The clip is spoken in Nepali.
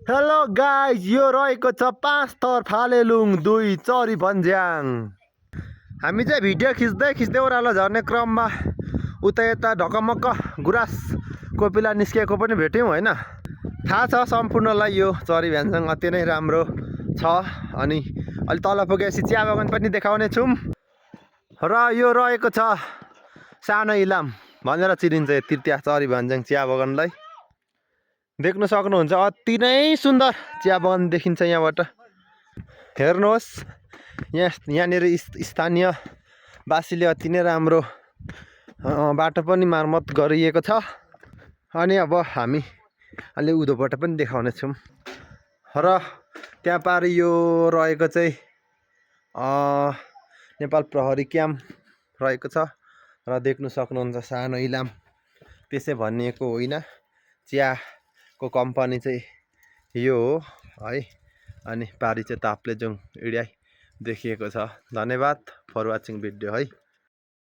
हेलो गाइज, यो रहेको छ 5 थर फालेलुङ 2 चरी भन्ज्याङ। हामी चाहिँ भिडियो खिच्दै ओह्रालो झर्ने क्रममा उता यता ढकमक्क गुराँस कोपिला निस्किएको पनि भेट्यौँ होइन। थाहा छ सम्पूर्णलाई यो चरी भन्ज्याङ अति नै राम्रो छ। अनि अलि तल पुगेपछि चिया बगान पनि देखाउने छौँ। र यो रहेको छ सानो इलाम भनेर चिनिन्छ यो तृतीया चरी भन्ज्याङ चिया बगानलाई। देख्न सक्नुहुन्छ अति नै सुन्दर चिया बगान देखिन्छ यहाँबाट। हेर्नुहोस् यहाँनिर स्थानीयवासीले अति नै राम्रो बाटो पनि मर्मत गरिएको छ। अनि अब हामी अलि उँधोबाट पनि देखाउने छौँ। र त्यहाँ पारि यो रहेको चाहिँ नेपाल प्रहरी क्याम्प रहेको छ। र देख्न सक्नुहुन्छ सानो इलाम त्यसै भनिएको होइन, चियाको कम्पनी चाहिँ यो हो है। अनि पारि चाहिँ ताप्लेजुङ इडियाई देखिएको छ। धन्यवाद फर वाचिङ भिडियो है।